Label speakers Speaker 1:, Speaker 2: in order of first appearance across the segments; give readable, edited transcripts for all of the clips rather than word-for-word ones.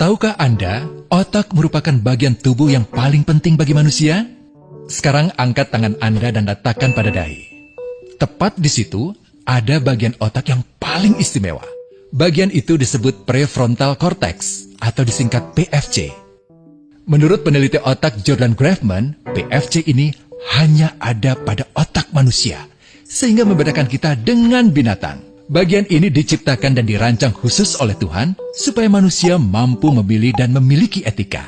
Speaker 1: Tahukah Anda, otak merupakan bagian tubuh yang paling penting bagi manusia? Sekarang angkat tangan Anda dan letakkan pada dahi. Tepat di situ, ada bagian otak yang paling istimewa. Bagian itu disebut prefrontal cortex, atau disingkat PFC. Menurut peneliti otak Jordan Grafman, PFC ini hanya ada pada otak manusia, sehingga membedakan kita dengan binatang. Bagian ini diciptakan dan dirancang khusus oleh Tuhan supaya manusia mampu memilih dan memiliki etika.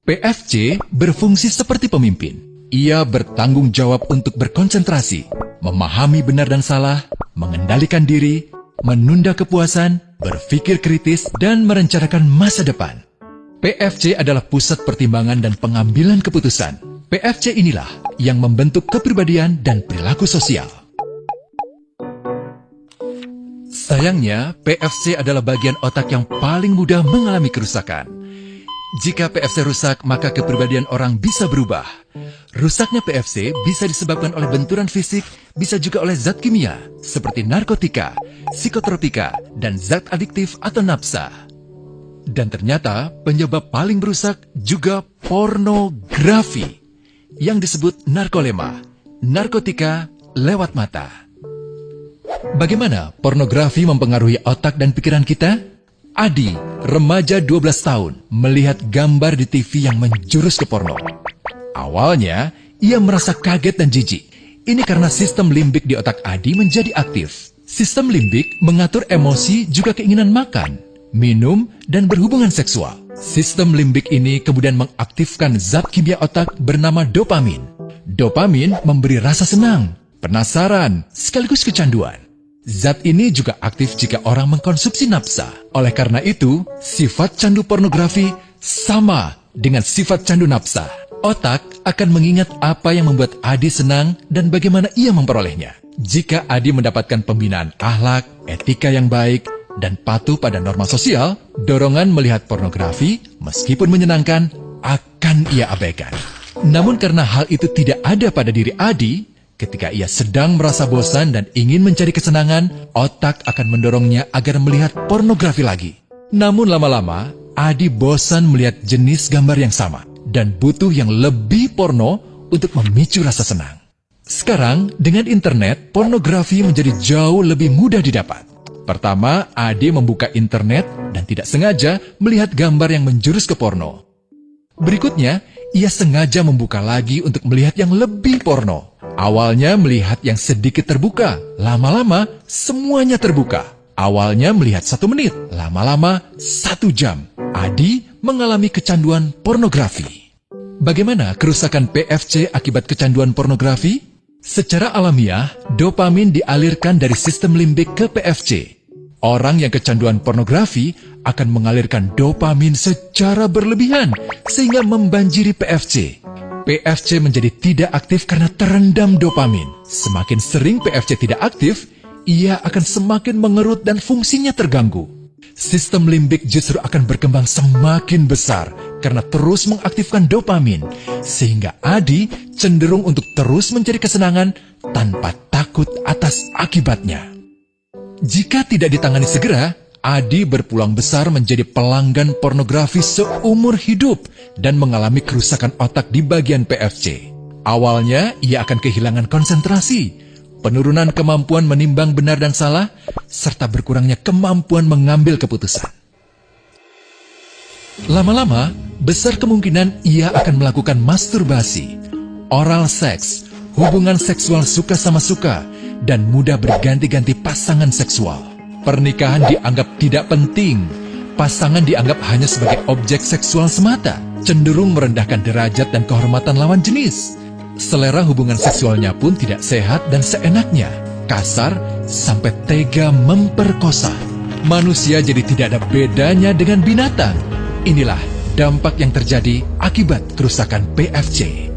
Speaker 1: PFC berfungsi seperti pemimpin. Ia bertanggung jawab untuk berkonsentrasi, memahami benar dan salah, mengendalikan diri, menunda kepuasan, berpikir kritis, dan merencanakan masa depan. PFC adalah pusat pertimbangan dan pengambilan keputusan. PFC inilah yang membentuk kepribadian dan perilaku sosial. Sayangnya, PFC adalah bagian otak yang paling mudah mengalami kerusakan. Jika PFC rusak, maka kepribadian orang bisa berubah. Rusaknya PFC bisa disebabkan oleh benturan fisik, bisa juga oleh zat kimia, seperti narkotika, psikotropika, dan zat adiktif atau nafsa. Dan ternyata penyebab paling merusak juga pornografi, yang disebut narkolema, narkotika lewat mata. Bagaimana pornografi mempengaruhi otak dan pikiran kita? Adi, remaja 12 tahun, melihat gambar di TV yang menjurus ke porno. Awalnya, ia merasa kaget dan jijik. Ini karena sistem limbik di otak Adi menjadi aktif. Sistem limbik mengatur emosi juga keinginan makan, minum, dan berhubungan seksual. Sistem limbik ini kemudian mengaktifkan zat kimia otak bernama dopamin. Dopamin memberi rasa senang, penasaran, sekaligus kecanduan. Zat ini juga aktif jika orang mengkonsumsi nafsa. Oleh karena itu, sifat candu pornografi sama dengan sifat candu nafsa. Otak akan mengingat apa yang membuat Adi senang dan bagaimana ia memperolehnya. Jika Adi mendapatkan pembinaan akhlak, etika yang baik, dan patuh pada norma sosial, dorongan melihat pornografi, meskipun menyenangkan, akan ia abaikan. Namun karena hal itu tidak ada pada diri Adi, ketika ia sedang merasa bosan dan ingin mencari kesenangan, otak akan mendorongnya agar melihat pornografi lagi. Namun lama-lama, Adi bosan melihat jenis gambar yang sama, dan butuh yang lebih porno untuk memicu rasa senang. Sekarang, dengan internet, pornografi menjadi jauh lebih mudah didapat. Pertama, Adi membuka internet dan tidak sengaja melihat gambar yang menjurus ke porno. Berikutnya, ia sengaja membuka lagi untuk melihat yang lebih porno. Awalnya melihat yang sedikit terbuka, lama-lama semuanya terbuka. Awalnya melihat 1 menit, lama-lama 1 jam. Adi mengalami kecanduan pornografi. Bagaimana kerusakan PFC akibat kecanduan pornografi? Secara alamiah, dopamin dialirkan dari sistem limbik ke PFC. Orang yang kecanduan pornografi akan mengalirkan dopamin secara berlebihan, sehingga membanjiri PFC. PFC menjadi tidak aktif karena terendam dopamin. Semakin sering PFC tidak aktif, ia akan semakin mengerut dan fungsinya terganggu. Sistem limbik justru akan berkembang semakin besar karena terus mengaktifkan dopamin, sehingga Adi cenderung untuk terus mencari kesenangan tanpa takut atas akibatnya. Jika tidak ditangani segera, Adi berpeluang besar menjadi pelanggan pornografi seumur hidup dan mengalami kerusakan otak di bagian PFC. Awalnya, ia akan kehilangan konsentrasi, penurunan kemampuan menimbang benar dan salah, serta berkurangnya kemampuan mengambil keputusan. Lama-lama, besar kemungkinan ia akan melakukan masturbasi, oral seks, hubungan seksual suka sama suka, dan mudah berganti-ganti pasangan seksual. Pernikahan dianggap tidak penting, pasangan dianggap hanya sebagai objek seksual semata, cenderung merendahkan derajat dan kehormatan lawan jenis. Selera hubungan seksualnya pun tidak sehat dan seenaknya, kasar sampai tega memperkosa. Manusia jadi tidak ada bedanya dengan binatang. Inilah dampak yang terjadi akibat kerusakan PFC.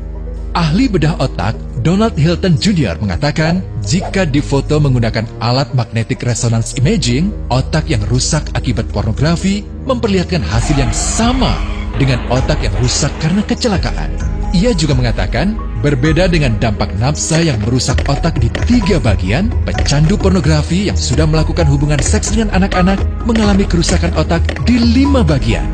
Speaker 1: Ahli bedah otak Donald Hilton Jr. mengatakan, jika difoto menggunakan alat magnetic resonance imaging, otak yang rusak akibat pornografi memperlihatkan hasil yang sama dengan otak yang rusak karena kecelakaan. Ia juga mengatakan, Berbeda dengan dampak nafsa yang merusak otak di 3 bagian, pecandu pornografi yang sudah melakukan hubungan seks dengan anak-anak mengalami kerusakan otak di 5 bagian.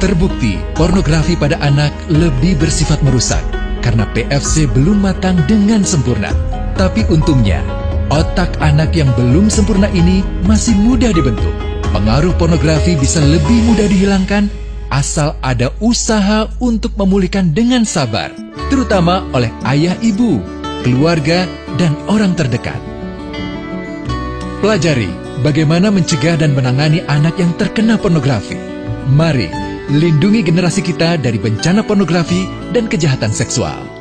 Speaker 1: Terbukti, pornografi pada anak lebih bersifat merusak karena PFC belum matang dengan sempurna. Tapi untungnya, otak anak yang belum sempurna ini masih mudah dibentuk. Pengaruh pornografi bisa lebih mudah dihilangkan asal ada usaha untuk memulihkan dengan sabar, terutama oleh ayah ibu, keluarga, dan orang terdekat. Pelajari bagaimana mencegah dan menangani anak yang terkena pornografi. Mari lindungi generasi kita dari bencana pornografi dan kejahatan seksual.